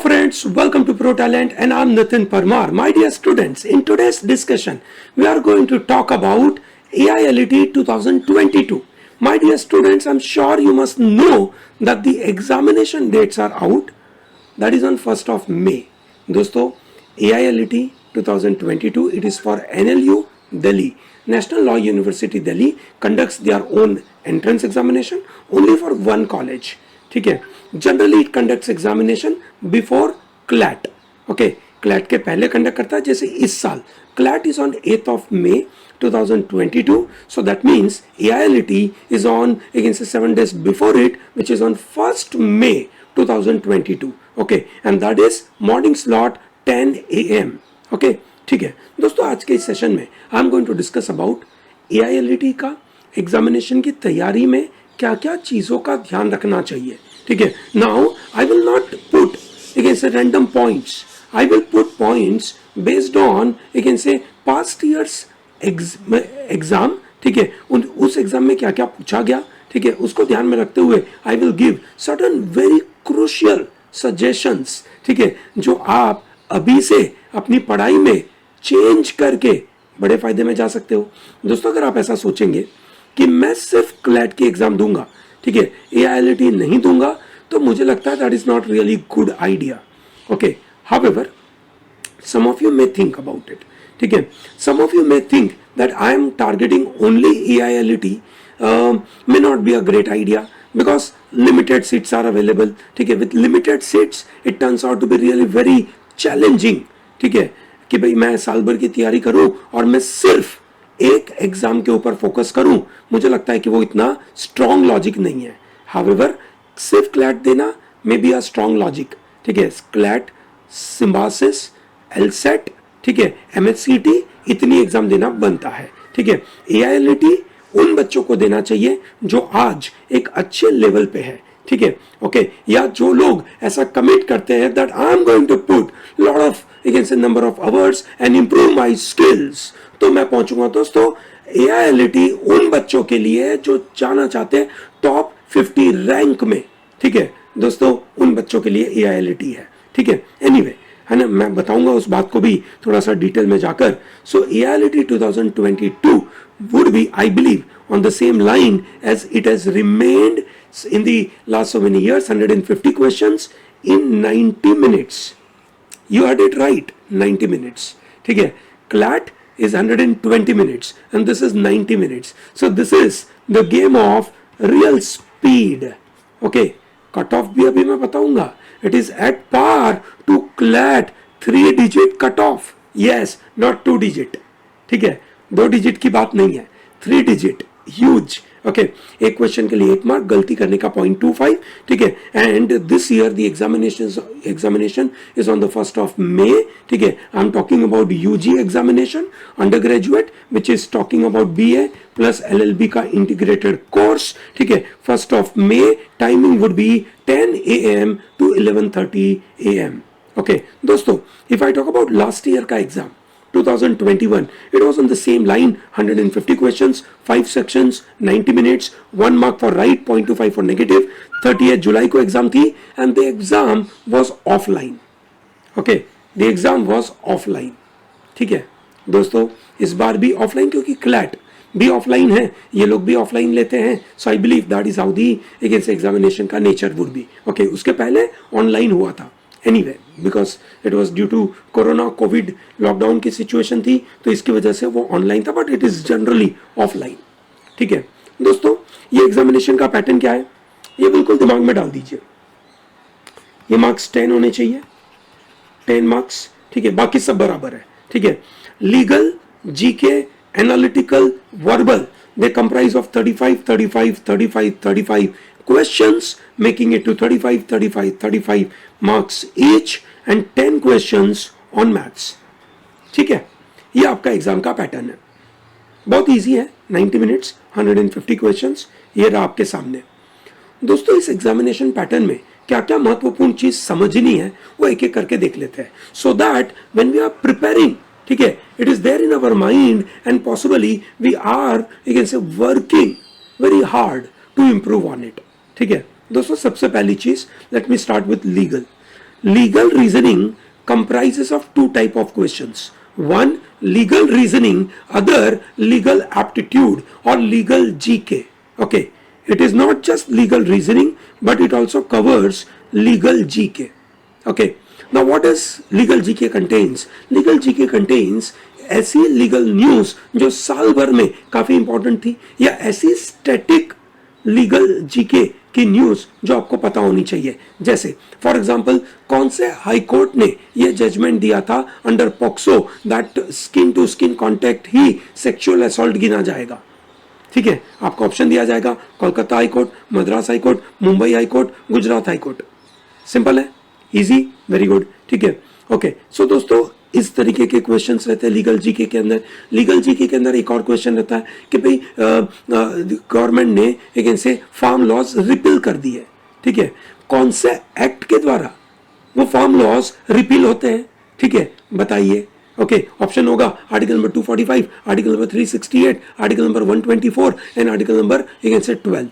friends, welcome to Pro Talent and I'm Nitin Parmar. My dear students, in today's discussion, we are going to talk about AILET 2022. My dear students, I'm sure you must know that the examination dates are out. That is on 1st of May. दोस्तों, AILET 2022, it is for NLU Delhi. National Law University Delhi conducts their own entrance examination only for one college. ठीक है, generally it conducts examination before CLAT. Okay, CLAT के पहले conduct करता है, जैसे इस साल CLAT is on 8th of May 2022. So that means AILET is on, you can say, 7 days before it, which is on 1st May 2022. Okay, and that is morning slot 10 AM. Okay, ठीक है दोस्तों, आज के इस session में I am going to discuss about AILET का examination की तैयारी में क्या क्या चीजों का ध्यान रखना चाहिए. ठीक है, now I will not put, you can से, random points. I will put points based on, you can से, पास्ट ईयर्स एग्जाम. ठीक है, उस एग्जाम में क्या क्या पूछा गया, ठीक है, उसको ध्यान में रखते हुए आई will give certain very crucial suggestions. ठीक है, जो आप अभी से अपनी पढ़ाई में चेंज करके बड़े फायदे में जा सकते हो. दोस्तों, अगर आप ऐसा सोचेंगे कि मैं सिर्फ क्लैट की एग्जाम दूंगा, ठीक है, AILET नहीं दूंगा, तो मुझे लगता है that is not really good idea. Okay, however some of you may think about it. ठीक है, some of you may think that I am targeting only AILET may not be a great idea because limited seats are available. ठीक है, with limited seats it turns out to be really very challenging. ठीक है, कि भाई मैं साल भर की तैयारी करूं और मैं सिर्फ एक एग्जाम के ऊपर फोकस करूं, मुझे लगता है कि वो इतना स्ट्रॉन्ग लॉजिक नहीं है. हाउएवर सिर्फ क्लैट देना may be a strong logic. ठीक है, क्लैट, सिम्बासिस, LSAT, ठीक है, MHCT, इतनी एग्जाम देना बनता है. ठीक है, AILET उन बच्चों को देना चाहिए जो आज एक अच्छे लेवल पे है. ठीक है, ओके, या जो लोग ऐसा कमिट करते हैं that I am going to put lot of, you can say, number of hours and improve my skills, तो मैं पहुंचूंगा. दोस्तों, AILET उन बच्चों के लिए जो जाना चाहते हैं टॉप 50 रैंक में. ठीक है दोस्तों, उन बच्चों के लिए AILET है. ठीक है, एनीवे, है ना, मैं बताऊंगा उस बात को भी थोड़ा सा डिटेल में जाकर. सो AILET 2022 would be, I believe, on the same line as it has remained in the last so many years. 150 questions in 90 minutes. You heard it right, 90 minutes. ठीक है, CLAT is 120 minutes and this is 90 minutes. So this is the game of real speed. Okay, cut off भी अभी मैं बताऊंगा. It is at par to CLAT 3-digit cut off. Yes, not 2-digit. ठीक है, 2 digit की बात नहीं है, 3 डिजिट, ह्यूज. ओके, एक क्वेश्चन के लिए 1 मार्क, गलती करने का 0.25. ठीक है, and this year the examination is on द 1st of May. ठीक है, I am talking about UG examination, under graduate, which is talking about BA plus LLB का इंटीग्रेटेड कोर्स. ठीक है, 1st of May, timing would be 10 AM to 11:30 AM. Okay दोस्तों, if I talk about last year का exam 2021, it was on the same line, 150 questions, 5 sections, 90 minutes, 1 mark for right, 0.25 for negative. 30th जुलाई को exam थी and the exam was offline. Okay, the exam was offline. ठीक है दोस्तों, इस बार भी offline, क्योंकि CLAT भी ऑफलाइन है, ये लोग भी ऑफलाइन लेते हैं. So I believe that is how the examination का नेचर वुड बी. ओके, उसके पहले ऑनलाइन हुआ था. Anyway, because it was due to corona, COVID, lockdown की सिचुएशन थी, तो इसकी वजह से वो ऑनलाइन था, but it is generally offline. ठीक है दोस्तों, ये एग्जामिनेशन का पैटर्न क्या है, ये बिल्कुल दिमाग में डाल दीजिए. ये मार्क्स 10 होने चाहिए, 10 मार्क्स. ठीक है, बाकी सब बराबर है. ठीक है, legal, GK, analytical, verbal, they comprise of 35 questions, making it to 35 marks each and 10 questions on maths. ठीक है, ये आपका एग्जाम का पैटर्न है. बहुत इजी है, 90 मिनट्स, 150 क्वेश्चंस, ये रहा आपके सामने. दोस्तों, इस एग्जामिनेशन पैटर्न में क्या क्या महत्वपूर्ण चीज समझनी है वो एक एक करके देख लेते हैं, so that when we are preparing, ठीक है, it is there in our mind and possibly we are, you can say, working very hard to improve on it. ठीक है दोस्तों, सबसे पहली चीज, let me start with legal. legal reasoning comprises of two type of questions. One, legal reasoning, other, legal aptitude or legal GK. Okay, it is not just legal reasoning, but it also covers legal GK. Okay, now what does legal GK contains? Legal GK contains ऐसी legal news जो साल भर में काफी important थी, या ऐसी static legal GK की न्यूज जो आपको पता होनी चाहिए. जैसे फॉर एग्जांपल, कौन से हाई कोर्ट ने यह जजमेंट दिया था under POCSO that skin to skin contact ही सेक्सुअल असॉल्ट गिना जाएगा. ठीक है, आपको ऑप्शन दिया जाएगा Kolkata high court, Madras high court, Mumbai high court, Gujarat high court. Simple है, इजी, वेरी गुड. ठीक है, ओके. सो दोस्तों, इस तरीके के क्वेश्चंस रहते हैं लीगल जीके के अंदर. लीगल जीके के अंदर एक और क्वेश्चन रहता है कि भाई गवर्नमेंट ने एक ऐसे फार्म लॉज रिपील कर दिए. ठीक है, कौन से एक्ट के द्वारा वो फार्म लॉज रिपील होते हैं? ठीक है, बताइए. ओके, ऑप्शन होगा article number 245, article number 368, article number 124 and article number 12.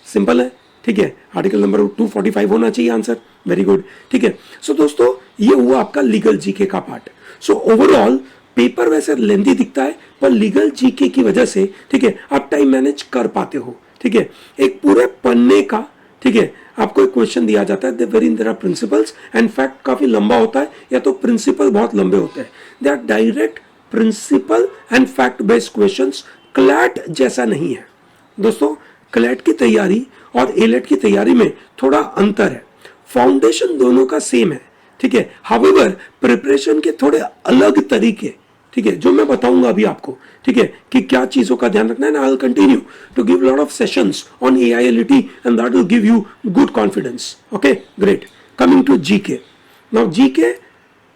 Simple है. ठीक है, आर्टिकल नंबर 245 होना चाहिए आंसर. Very good. ठीक है, सो दोस्तों, ये हुआ आपका लीगल जीके का पार्ट. सो ओवरऑल पेपर वैसे लेंथी दिखता है, पर लीगल जीके की वजह से, ठीक है, आप टाइम मैनेज कर पाते हो. ठीक है, एक पूरे पन्ने का, ठीक है, आपको एक क्वेश्चन दिया जाता है wherein there are principles and fact काफी लंबा होता है, या तो प्रिंसिपल बहुत लंबे होते हैं. They are direct principle and fact based questions. CLAT जैसा नहीं है दोस्तों. क्लैट की तैयारी और एलेट की तैयारी में थोड़ा अंतर है. फाउंडेशन दोनों का सेम है. ठीक है, हाउएवर प्रिपरेशन के थोड़े अलग तरीके, ठीक है, जो मैं बताऊंगा अभी आपको. ठीक है, कि क्या चीजों का ध्यान रखना है. I will continue to give lot of sessions on AILET and that will give you good confidence. Okay, great. Coming to GK. Now GK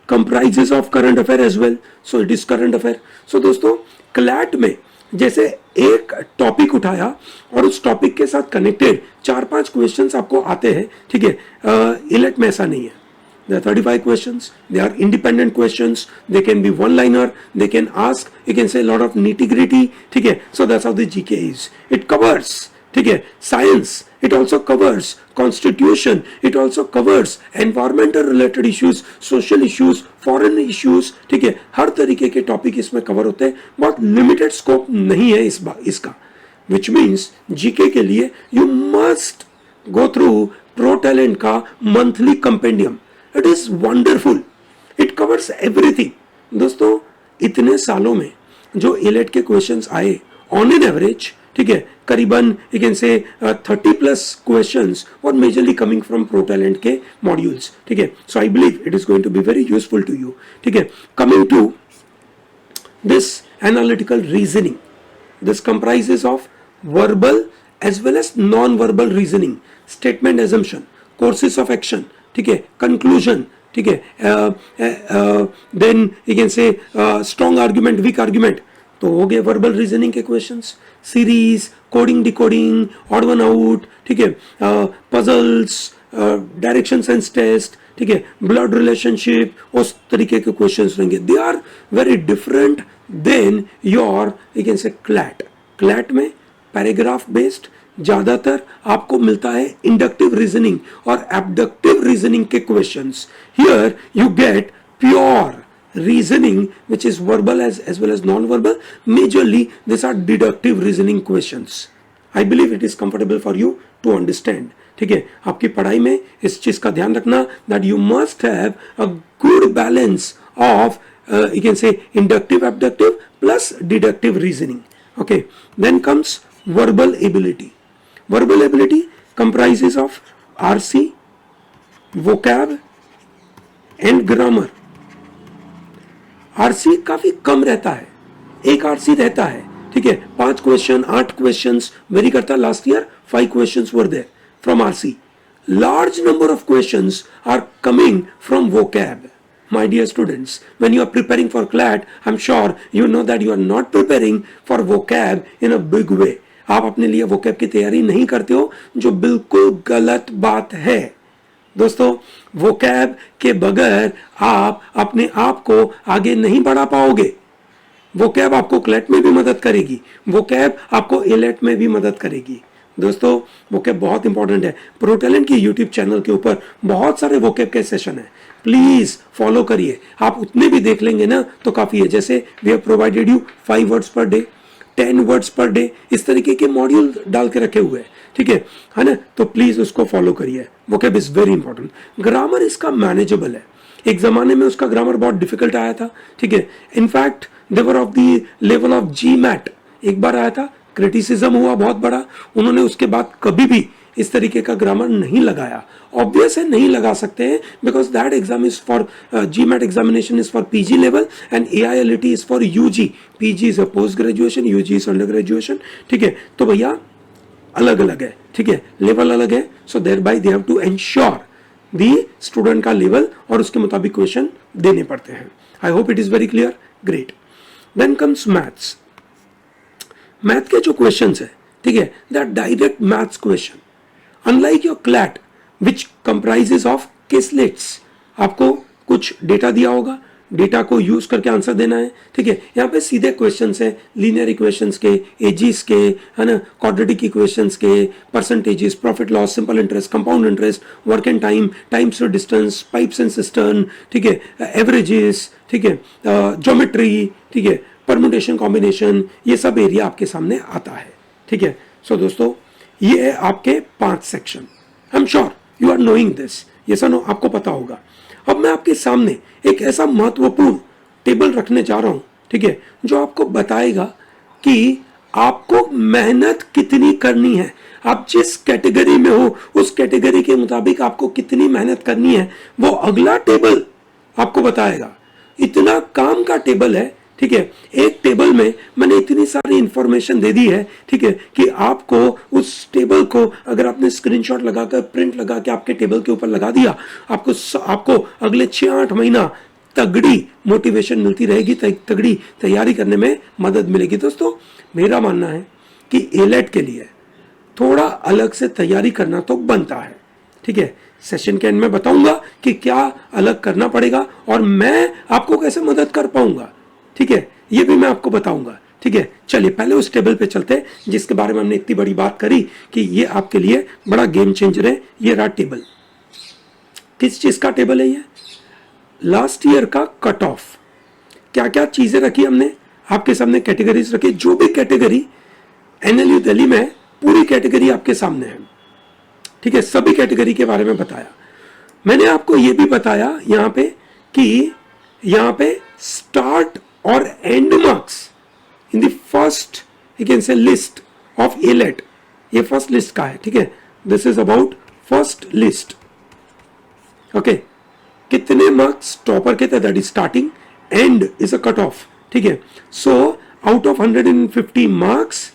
comprises of current affair as well, so it is current affair. So दोस्तों, CLAT में जैसे एक topic उठाया और उस topic के साथ connected 4-5 questions आपको आते हैं. ठीक है, इलेट में ऐसा नहीं है. There are 35 questions. They are independent questions. They can be one-liner. They can ask. You can say a lot of nitty-gritty. ठीक है, so that's how the GK is. It covers, ठीक है, science. It also covers constitution. It also covers environmental related issues, social issues, foreign issues. ठीक है, हर तरीके के topic इसमें cover होते हैं. बहुत लिमिटेड स्कोप नहीं है इसका. Which means GK के लिए you must go through Pro Talent का monthly compendium. It is wonderful. It covers everything. दोस्तों, इतने सालों में जो एलेट के क्वेश्चंस आए ऑन एन एवरेज, ठीक है, करीबन यू कैन से 30+ क्वेश्चंस और majorly coming from Pro talent के मॉड्यूल्स. ठीक है, so I believe it is going to be very useful to you. ठीक है, coming to this analytical reasoning. This comprises of verbal as well as non verbal reasoning, statement assumption, courses of action, ठीक है, conclusion, ठीक है, then you can say strong argument, weak argument. तो हो गए verbal reasoning के questions. Series, coding, decoding, odd one out, ठीक है, पजल्स, डायरेक्शन सेंस टेस्ट, ठीक है, ब्लड रिलेशनशिप, उस तरीके के क्वेश्चंस रहेंगे. They are very different than your you can say CLAT. CLAT में पैराग्राफ बेस्ड ज्यादातर आपको मिलता है इंडक्टिव रीजनिंग और एब्डक्टिव रीजनिंग के questions. Here you get pure reasoning which is verbal as well as non-verbal. Majorly these are deductive reasoning questions. I believe it is comfortable for you to understand. ठीक है, आपकी पढ़ाई में इस चीज का ध्यान रखना that you must have a good balance of you can say inductive, abductive plus deductive reasoning. Okay, then comes verbal ability. Verbal ability comprises of RC, vocab and grammar. RC काफी कम रहता है, एक आरसी रहता है. ठीक है, 5 question, 8 questions vary करता है. Last year 5 questions were there from RC. Large number of questions are coming from vocab. My dear students, when you are preparing for CLAT, I'm sure you know that you are not preparing for vocab in a big way. आप अपने लिए vocab की तैयारी नहीं करते हो, जो बिल्कुल गलत बात है. दोस्तों, vocab के बगैर आप अपने आप को आगे नहीं बढ़ा पाओगे. vocab आपको क्लैट में भी मदद करेगी, vocab आपको एलेट में भी मदद करेगी. दोस्तों वोकेब बहुत इंपॉर्टेंट है। प्रो टैलेंट की यूट्यूब चैनल के ऊपर बहुत सारे वोकेब के सेशन है, प्लीज फॉलो करिए। आप उतने भी देख लेंगे ना तो काफी है। जैसे we have provided you 5 words per day, 10 words per day, इस तरीके के मॉड्यूल डाल के रखे हुए हैं, ठीक है ना। तो प्लीज उसको फॉलो करिए। Vocab is very important. Grammar इसका मैनेजेबल है। एक जमाने में उसका ग्रामर बहुत डिफिकल्ट आया था, ठीक है। In fact they were of the level of GMAT एक बार आया था, क्रिटिसिज्म हुआ बहुत बड़ा। उन्होंने उसके बाद कभी भी इस तरीके का ग्रामर नहीं लगाया। ऑब्वियस है नहीं लगा सकते हैं, because that exam is for GMAT examination is for PG level and AILET is for UG। PG is a post graduation, UG is under graduation, ठीक है। तो भैया अलग अलग है, ठीक है, लेवल अलग है। So thereby they have to ensure the student का लेवल और उसके मुताबिक क्वेश्चन देने पड़ते हैं। I hope it is very clear. Great. Then comes maths. Math के जो क्वेश्चंस है, ठीक है, they are direct maths question, unlike your CLAT which comprises of caselets. आपको कुछ डेटा दिया होगा, डेटा को यूज करके आंसर देना है, ठीक है। यहाँ पे सीधे क्वेश्चंस है, लीनियर इक्वेशंस के, एजीज के, है ना, क्वाड्रेटिक इक्वेशंस के, percentages, profit loss, simple interest, compound interest, work and time, times to distance, pipes and cistern, ठीक है, एवरेजेस, ठीक है, ज्योमेट्री, ठीक है, परमुटेशन कॉम्बिनेशन, ये सब एरिया आपके सामने आता है, ठीक है। सो दोस्तों ये है आपके 5 section. I am sure you are knowing this, ये सब आपको पता होगा। अब मैं आपके सामने एक ऐसा महत्वपूर्ण टेबल रखने जा रहा हूं, ठीक है, जो आपको बताएगा कि आपको मेहनत कितनी करनी है। आप जिस कैटेगरी में हो उस कैटेगरी के मुताबिक आपको कितनी मेहनत करनी है, वो अगला टेबल आपको बताएगा। इतना काम का टेबल है, ठीक है। एक टेबल में मैंने इतनी सारी इंफॉर्मेशन दे दी है, ठीक है, कि आपको उस टेबल को अगर आपने स्क्रीनशॉट लगाकर प्रिंट लगा के आपके टेबल के ऊपर लगा दिया, आपको अगले 6-8 महीना तगड़ी मोटिवेशन मिलती रहेगी, तगड़ी तैयारी करने में मदद मिलेगी। दोस्तों मेरा मानना है कि ALET के लिए थोड़ा अलग से तैयारी करना तो बनता है, ठीक है। सेशन के एंड में बताऊंगा कि क्या अलग करना पड़ेगा और मैं आपको कैसे मदद कर पाऊंगा, ठीक है, ये भी मैं आपको बताऊंगा, ठीक है। चलिए पहले उस टेबल पे चलते हैं जिसके बारे में हमने इतनी बड़ी बात करी कि ये आपके लिए बड़ा गेम चेंजर है। ये रहा टेबल। किस चीज का टेबल है ये? लास्ट ईयर का कट ऑफ। क्या क्या चीजें रखी हमने आपके सामने, कैटेगरीज रखी, जो भी कैटेगरी NLU दिल्ली में पूरी कैटेगरी आपके सामने है, ठीक है। सभी कैटेगरी के बारे में बताया। मैंने आपको यह भी बताया यहां पे कि यहां पे स्टार्ट और and marks in the first you can से लिस्ट ऑफ ALET, ये फर्स्ट लिस्ट का है, ठीक है। This is about first list, okay. कितने मार्क्स टॉपर के थे, that is starting, and is a cut off, ठीक है। सो आउट ऑफ 150 मार्क्स,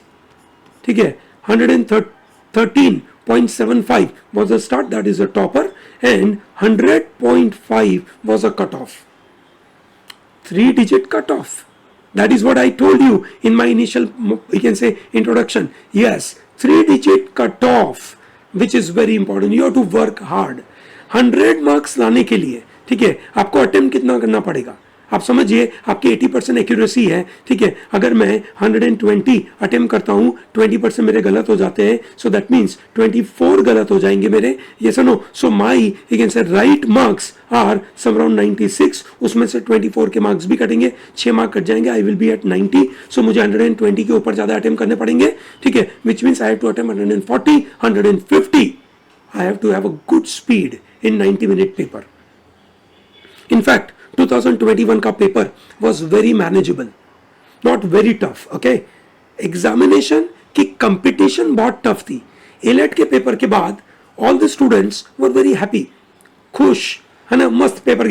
ठीक है, 113.75 was the start, that is a topper, and 100.5 was a cutoff. 3-digit cutoff. That is what I told you in my initial, you can say, introduction. Yes, 3-digit cutoff, which is very important. You have to work hard. 100 marks लाने के लिए, ठीक है, आपको attempt कितना करना पड़ेगा? आप समझिए आपकी 80% एक्यूरेसी है, ठीक है। अगर मैं 120 अटेम्प्ट करता हूं, 20% मेरे गलत हो जाते हैं, सो दैट मीन्स 24 गलत हो जाएंगे मेरे, ये सुनो। So my you can say right marks are some around 96, उसमें से 24 के मार्क्स भी कटेंगे, 6 मार्क कट जाएंगे, आई विल बी एट 90। सो मुझे 120 के ऊपर ज्यादा अटेम्प्ट करने पड़ेंगे, ठीक है, which means I have to attempt 140, 150। I have to have a good speed in 90-minute paper. In fact, 2021 का paper was very manageable, not very tough, okay? Examination की competition बहुत tough थी। ALET के paper के बाद all the students were very happy, खुश, है ना, मस्त पेपर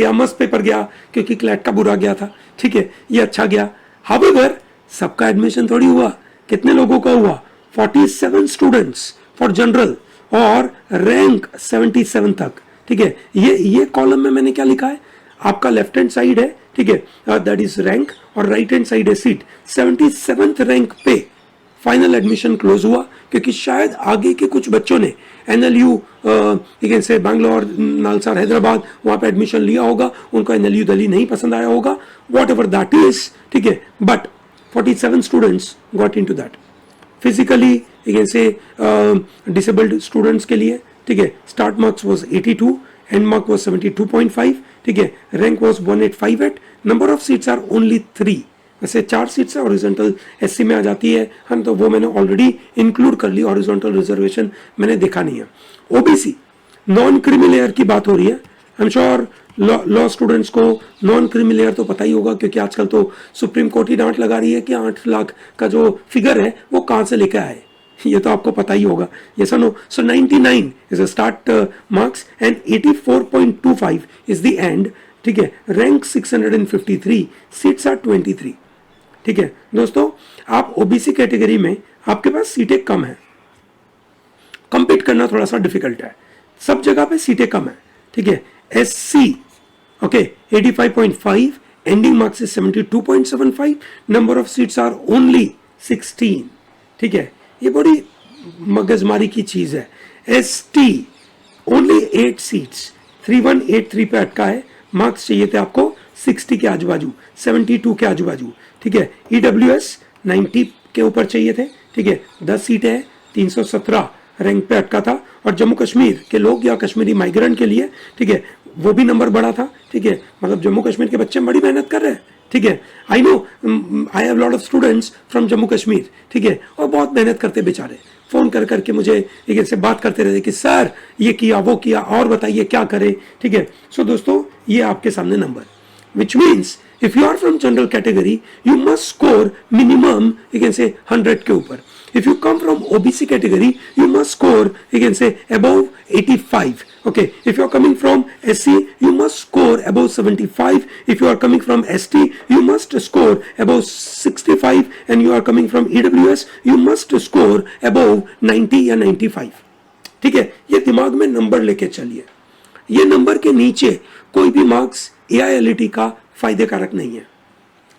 गया, क्योंकि क्लैट का बुरा गया था, ठीक है, ये अच्छा गया। However, सबका एडमिशन थोड़ी हुआ, कितने लोगों का हुआ? 47 स्टूडेंट्स फॉर जनरल और रैंक 77 तक, ठीक है। ये कॉलम में मैंने क्या लिखा है? आपका लेफ्ट हैंड साइड है, ठीक है, दैट इज रैंक, और राइट हैंड साइड है सीट। 77th रैंक पे फाइनल एडमिशन क्लोज हुआ, क्योंकि शायद आगे के कुछ बच्चों ने NLU से बैंगलोर, नालसार, हैदराबाद, वहां पे एडमिशन लिया होगा, उनको NLU दिल्ली नहीं पसंद आया होगा, वॉट एवर दैट इज, ठीक है। But 47 students got into that. Physically you can say disabled students के लिए, ठीक है, start marks was 82, and mark was 72.5, ठीक है, rank was 1858, number of seats are only 3, वैसे 4 सीट्स है, हॉरिजॉन्टल एससी में आ जाती है, हम तो वो मैंने ऑलरेडी इंक्लूड कर ली, हॉरिजॉन्टल रिजर्वेशन मैंने देखा नहीं है। ओबीसी नॉन क्रीमी लेयर की बात हो रही है, I am sure law students को नॉन क्रीमी लेयर तो पता ही होगा, क्योंकि आजकल तो सुप्रीम कोर्ट ही डांट लगा रही है कि 8 लाख का जो फिगर है वो कहां से लेकर आए, ये तो आपको पता ही होगा। yes or no? So 99 is a start marks and 84.25 is the end, ठीक है, रैंक 653, सीट्स आर 23, ठीक है दोस्तों। आप ओबीसी कैटेगरी में आपके पास सीटें कम है, कंपीट करना थोड़ा सा डिफिकल्ट है, सब जगह पे सीटें कम है, ठीक है। SC okay 85.5, ending marks is 72.75, number of seats are only 16, ठीक है, ये बड़ी मगजमारी की चीज है। एसटी ओनली 8 सीट्स, 3183 पे अटका है, मार्क्स चाहिए थे आपको 60 के आजू बाजू, 72 के आजू बाजू, ठीक है। ईडब्ल्यूएस 90 के ऊपर चाहिए थे, ठीक है, 10 सीटें हैं, 317 रैंक पे अटका था, और जम्मू कश्मीर के लोग या कश्मीरी माइग्रेंट के लिए, ठीक है, वो भी नंबर बढ़ा था, ठीक है, मतलब जम्मू कश्मीर के बच्चे बड़ी मेहनत कर रहे हैं, ठीक है। I know I have lot of students from Jammu Kashmir, ठीक है, और बहुत मेहनत करते बेचारे, फोन कर करके मुझे एक ऐसे बात करते रहते कि सर ये किया वो किया और बताइए क्या करें, ठीक है। सो दोस्तों ये आपके सामने number, which means if you are from general category you must score minimum you can say 100 के ऊपर। if you come from OBC category you must score you can say above 85, okay। if you are coming from SC you must score above 75, if you are coming from ST you must score above 65, and you are coming from EWS you must score above 90 या 95, ठीक है। ये दिमाग में number लेके चलिए, ये number के नीचे कोई भी मार्क्स AILET का फायदे कारक नहीं है।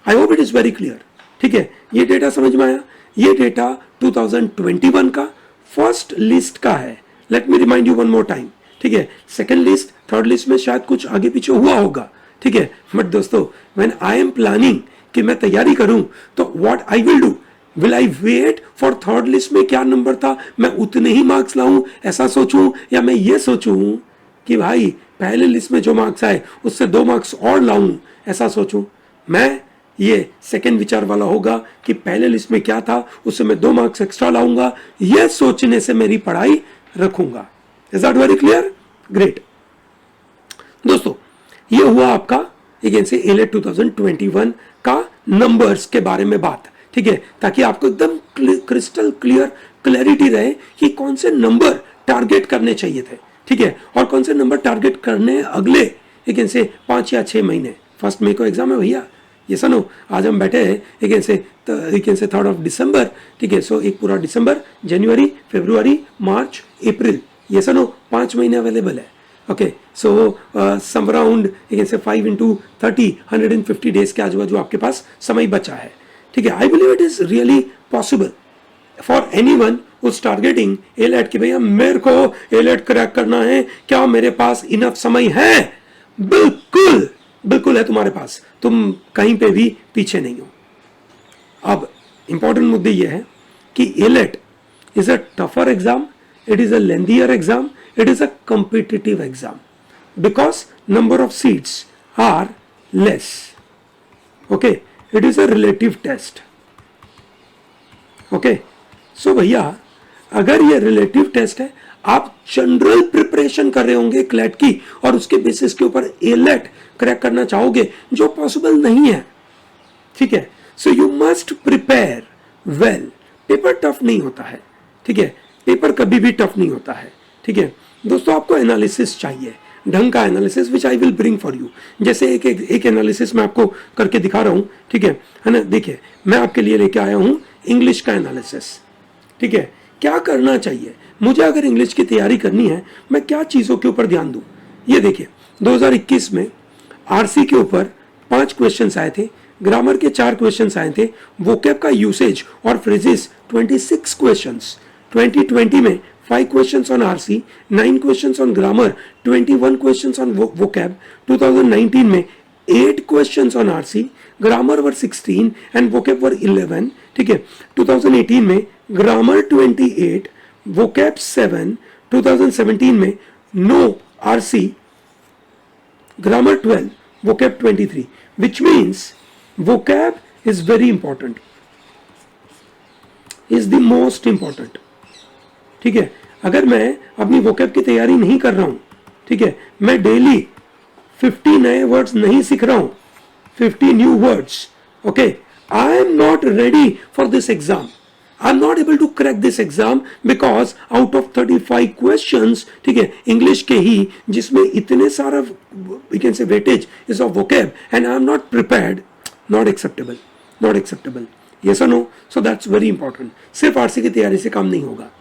आई hope it is very clear, ठीक है। ये डेटा समझ में आया, ये डेटा 2021 का फर्स्ट लिस्ट का है। Let me remind you one more time, ठीक है। सेकंड लिस्ट थर्ड लिस्ट में शायद कुछ आगे पीछे हुआ होगा, ठीक है, बट दोस्तों व्हेन आई एम प्लानिंग कि मैं तैयारी करूं तो what I will do, will I wait for third list में क्या नंबर था मैं उतने ही मार्क्स लाऊं ऐसा सोचूं, या मैं ये सोचूं कि भाई पहले लिस्ट में जो मार्क्स आए उससे 2 मार्क्स और लाऊं ऐसा सोचूं। मैं ये सेकंड विचार वाला होगा कि पहले लिस्ट में क्या था उससे मैं 2 मार्क्स एक्स्ट्रा लाऊंगा, ये सोचने से मेरी पढ़ाई रखूंगा। Is that very clear? Great दोस्तों, ये हुआ आपका अगेन से AILET 2021 का नंबर्स के बारे में बात, ठीक है, ताकि आपको एकदम क्रिस्टल क्लियर क्लैरिटी रहे कि कौन से नंबर टारगेट करने चाहिए थे, ठीक है, और कौन से नंबर टारगेट करने अगले अगेन से 5 या 6 महीने। 1 मई को एग्जाम है भैया, ये सुनो, आज हम बैठे हैं अगेन से 3rd ऑफ दिसंबर, ठीक है। सो एक पूरा दिसंबर, जनवरी, फरवरी, मार्च, अप्रैल, ये सुनो 5 महीने अवेलेबल है, ओके। सो सम अराउंड अगेन से 5 into 30 150 डेज के आजू बाजू आपके पास समय बचा है, ठीक है। I believe it is really possible for anyone उस टारगेटिंग AILET कि भैया मेरे को AILET क्रैक करना है, क्या मेरे पास इनफ समय है? बिल्कुल बिल्कुल है तुम्हारे पास, तुम कहीं पे भी पीछे नहीं हो। अब इंपॉर्टेंट मुद्दे ये है कि AILET is a tougher exam, it is a lengthier exam, it is a competitive exam because number of seats are less, okay. It is a relative test, okay. So भैया अगर ये रिलेटिव टेस्ट है, आप general preparation कर रहे होंगे CLAT की और उसके बेसिस के ऊपर AILET क्रैक करना चाहोगे, जो पॉसिबल नहीं है, ठीक है। So you must prepare well. Paper tough नहीं होता है, ठीक है, पेपर कभी भी टफ नहीं होता है, ठीक है दोस्तों। आपको एनालिसिस चाहिए, ढंग का analysis which I will bring for you. जैसे एक एनालिसिस मैं आपको करके दिखा रहा हूं, ठीक है ना। देखिए मैं आपके लिए लेके आया हूं इंग्लिश का एनालिसिस, ठीक है। क्या करना चाहिए मुझे अगर इंग्लिश की तैयारी करनी है, मैं क्या चीज़ों के ऊपर ध्यान दूं? ये देखिए 2021 में आरसी के ऊपर 5 क्वेश्चंस आए थे, ग्रामर के 4 क्वेश्चंस आए थे, वोकैब का यूसेज और फ्रेजेस 26 क्वेश्चंस, 2020 में 5 questions on RC, 9 questions on grammar, 21 questions on vocab, 2019 में 8 questions on RC, grammar were 16 and vocab were 11. ठीक है, 2018 में ग्रामर 28, वोकैब 7, 2017 में no RC, grammar 12, vocab 23, which means vocab is very important, is the most important. ठीक है, अगर मैं अपनी vocab की तैयारी नहीं कर रहा हूं, ठीक है, मैं डेली 50 नए वर्ड्स नहीं सीख रहा हूं, 50 new words, okay, I am not ready for this exam. I'm not able to crack this exam because out of 35 questions, ठीक है, इंग्लिश के ही जिसमें इतने सारा we can say weightage is of vocab and I'm not prepared, not acceptable, not acceptable. Yes or no? So that's very important. सिर्फ RC की तैयारी से काम नहीं होगा.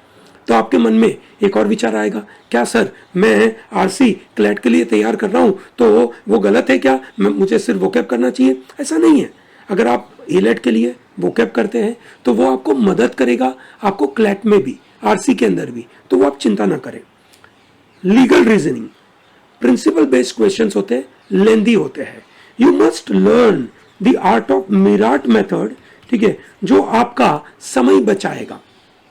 तो आपके मन में एक और विचार आएगा, क्या सर मैं आरसी क्लैट के लिए तैयार कर रहा हूं तो वो गलत है क्या, मुझे सिर्फ वोकैब करना चाहिए? ऐसा नहीं है. अगर आप एलेट के लिए वोकैब करते हैं तो वो आपको मदद करेगा, आपको क्लैट में भी, आरसी के अंदर भी, तो वो आप चिंता ना करें. Legal reasoning, principle based questions होते हैं, लेंदी होते हैं. You must learn the art of Mirat method, ठीक है, जो आपका समय बचाएगा.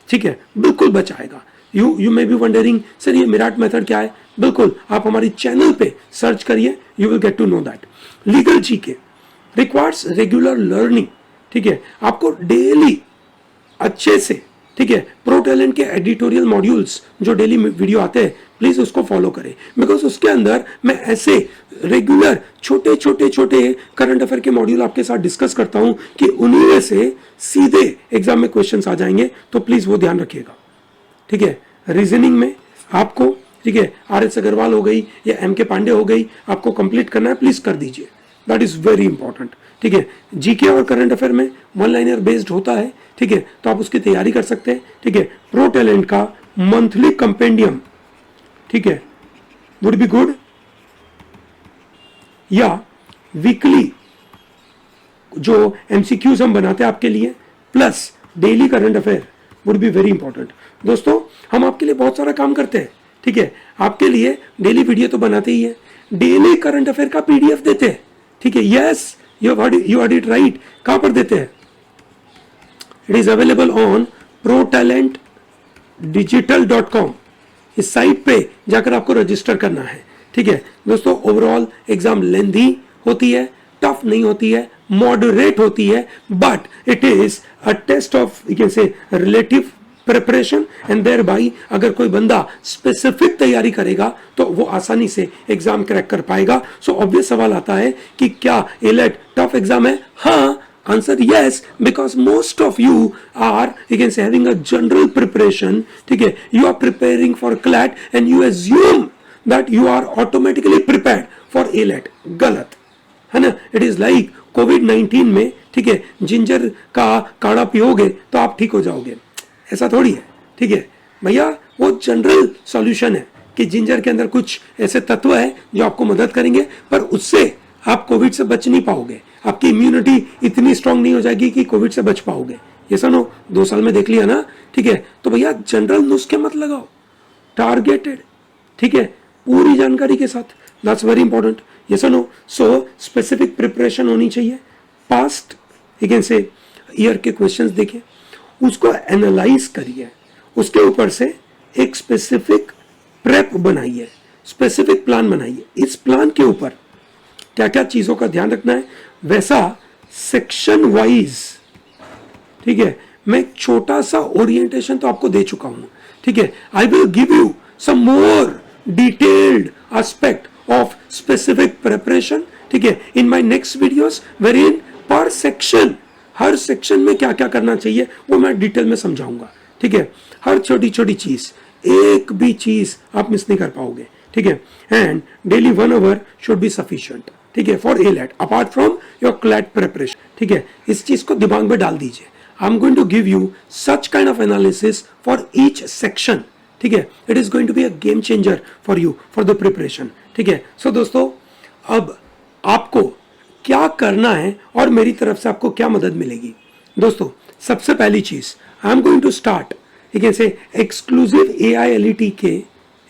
ठीक है, बिल्कुल बचाएगा. You may be wondering sir ये मिराट मेथड क्या है? बिल्कुल, आप हमारी चैनल पे सर्च करिए, you will get to know that. Legal GK requires regular learning. ठीक है, आपको डेली अच्छे से, ठीक है, प्रो टैलेंट के एडिटोरियल मॉड्यूल्स जो डेली वीडियो आते हैं, प्लीज उसको फॉलो करें, बिकॉज उसके अंदर मैं ऐसे रेगुलर छोटे छोटे छोटे करंट अफेयर के मॉड्यूल आपके साथ डिस्कस करता हूं कि उन्हीं में से सीधे एग्जाम में क्वेश्चंस आ जाएंगे. तो प्लीज वो ध्यान रखिएगा. ठीक है, रीजनिंग में आपको, ठीक है, RS अग्रवाल हो गई या MK पांडे हो गई, आपको कंप्लीट करना है, प्लीज कर दीजिए. That is very important. ठीक है, जीके और करंट अफेयर में वन लाइनर बेस्ड होता है. ठीक है, तो आप उसकी तैयारी कर सकते हैं. ठीक है, प्रो टैलेंट का मंथली कंपेंडियम, ठीक है, वुड बी गुड, या वीकली जो MCQs हम बनाते हैं आपके लिए, plus daily current affair would be very important. दोस्तों, हम आपके लिए बहुत सारा काम करते हैं. ठीक है, आपके लिए डेली वीडियो तो बनाते ही है, डेली करंट अफेयर का PDF देते हैं. ठीक है, yes, you heard it right. कहां पर देते हैं? It is available on protalentdigital.com. इस साइट पे जाकर आपको रजिस्टर करना है. ठीक है दोस्तों, ओवरऑल एग्जाम लेंथी होती है, टफ नहीं होती है, मॉडरेट होती है, but it is a test of you can say relative preparation and thereby अगर कोई बंदा स्पेसिफिक तैयारी करेगा तो वो आसानी से एग्जाम क्रैक कर पाएगा. सो ऑब्वियस सवाल आता है कि क्या एलेट टफ एग्जाम है? हाँ, answer yes, because most of you are, you can say, having a general preparation. ठीक है, you are preparing for CLAT and you assume that you are automatically prepared for ALET. गलत है ना. It is like COVID-19 में, ठीक है, ginger का काढ़ा पियोगे तो आप ठीक हो जाओगे, ऐसा थोड़ी है. ठीक है भैया, वो जनरल सॉल्यूशन है कि जिंजर के अंदर कुछ ऐसे तत्व है जो आपको मदद करेंगे, पर उससे आप कोविड से बच नहीं पाओगे. आपकी इम्यूनिटी इतनी स्ट्रांग नहीं हो जाएगी कि कोविड से बच पाओगे. ये सुनो, 2 साल में देख लिया ना. ठीक है, तो भैया जनरल नुस्खे मत लगाओ, टारगेटेड, ठीक है, पूरी जानकारी के साथ. That's very important. ये सुनो, सो स्पेसिफिक प्रिपरेशन होनी चाहिए. पास्ट यू कैन से ईयर के क्वेश्चंस देखिए, उसको एनालाइज करिए, उसके ऊपर से एक स्पेसिफिक प्रेप बनाइए, स्पेसिफिक प्लान बनाइए. इस प्लान के ऊपर क्या क्या चीजों का ध्यान रखना है वैसा सेक्शन वाइज, ठीक है, मैं एक छोटा सा ओरिएंटेशन तो आपको दे चुका हूं. ठीक है, I will give you some more detailed aspect of specific preparation. ठीक है, in my next videos wherein per section, her section में क्या क्या करना चाहिए वो मैं डिटेल में समझाऊंगा. ठीक है, हर छोटी छोटी चीज, एक भी चीज आप मिस नहीं कर पाओगे. ठीक है, and daily 1 hour should be sufficient. ठीक है, for AILET apart from your CLAT preparation. ठीक है, इस चीज को दिमाग में डाल दीजिए. I am going to give you such kind of analysis for each section. ठीक है, it is going to be a game changer for you for the preparation. ठीक है, सो दोस्तों, अब आपको क्या करना है और मेरी तरफ से आपको क्या मदद मिलेगी. दोस्तों, सबसे पहली चीज, I am going to start you can say exclusive AILET के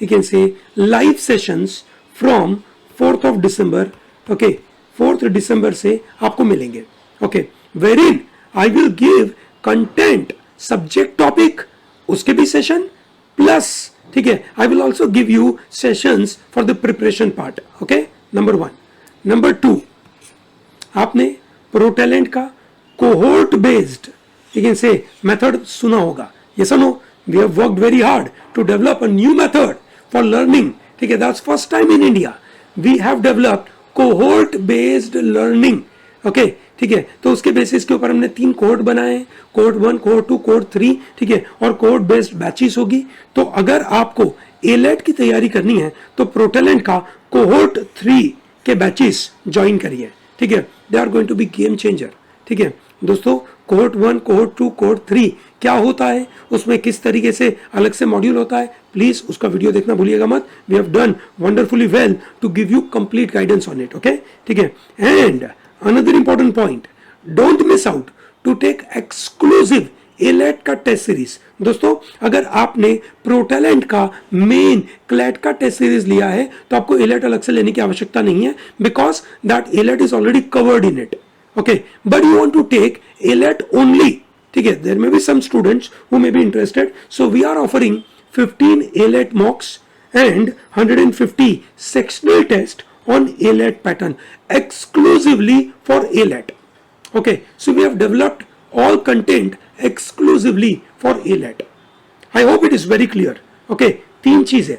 you can say live sessions from 4th of December. Okay, 4 दिसंबर से आपको मिलेंगे. Okay, wherein I will give content, subject, topic, उसके भी सेशन प्लस, ठीक है, I will also give you sessions for the preparation part. Okay, number 1. Number 2, आपने pro talent का cohort based, you can say, method सुना होगा. Yes or no? We have worked very hard to develop a new method for learning. ठीक है, that's first time in India. We have developed cohort based learning. Okay, ठीक है, तो उसके basis के ऊपर हमने 3 कोहोर्ट बनाए हैं, कोहोर्ट 1, कोहोर्ट 2, कोहोर्ट 3, ठीक है, और कोहोर्ट बेस्ड बैचेस होगी. तो अगर आपको एलेट की तैयारी करनी है तो प्रोटैलेंट का कोहोर्ट 3 के बैचेस ज्वाइन करिए. ठीक है, they are going to be game changer. ठीक है दोस्तों, कोहोर्ट 1, कोहोर्ट 2, कोहोर्ट 3 क्या होता है, उसमें किस तरीके से अलग से मॉड्यूल होता है, प्लीज उसका वीडियो देखना भूलिएगा मत. We have done wonderfully well to give you complete guidance on it. Okay, ठीक है. And another important point, don't miss out to take exclusive AILET का टेस्ट सीरीज. दोस्तों, अगर आपने प्रो टैलेंट का मेन क्लैट का टेस्ट सीरीज लिया है तो आपको एलेट अलग से लेने की आवश्यकता नहीं है, because that AILET is already covered in it. Okay, but you want to take ALET only. ठीक है, there may be some students who may be interested. So we are offering 15 ALET mocks and 150 sectional test on ALET pattern exclusively for ALET. Okay, so we have developed all content exclusively for ALET. I hope it is very clear. Okay, 3 चीजें,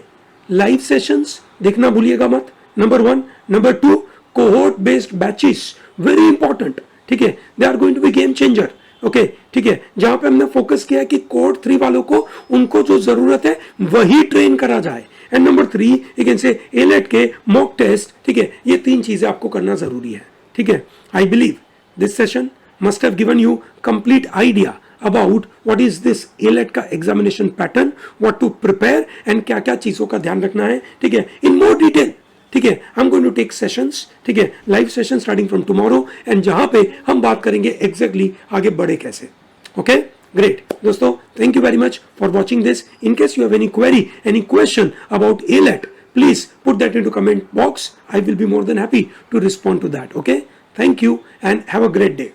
live sessions देखना भूलिएगा मत, number 1. number 2, cohort based batches, very important. ठीक है, they are going to be game changer. Okay, ठीक है, जहां पे हमने फोकस किया कि कोहोर्ट 3 वालों को उनको जो जरूरत है वही ट्रेन करा जाए. एंड नंबर 3, यू कैन से एलेट के मॉक टेस्ट. ठीक है, ये 3 चीजें आपको करना जरूरी है. ठीक है, I believe this session must have given you complete idea about what is this AILET का examination pattern, what to prepare and क्या क्या चीजों का ध्यान रखना है. ठीक है, इन मोर डिटेल. ठीक है, I am going to take sessions, ठीक है, live session starting from tomorrow, and जहां पे हम बात करेंगे एग्जैक्टली आगे बढ़े कैसे. ओके, ग्रेट दोस्तों, thank you very much for watching this. In case you have any query, any question about AILET, please put that into comment box. I will be more than happy to respond to that. Okay, thank you and have a great day.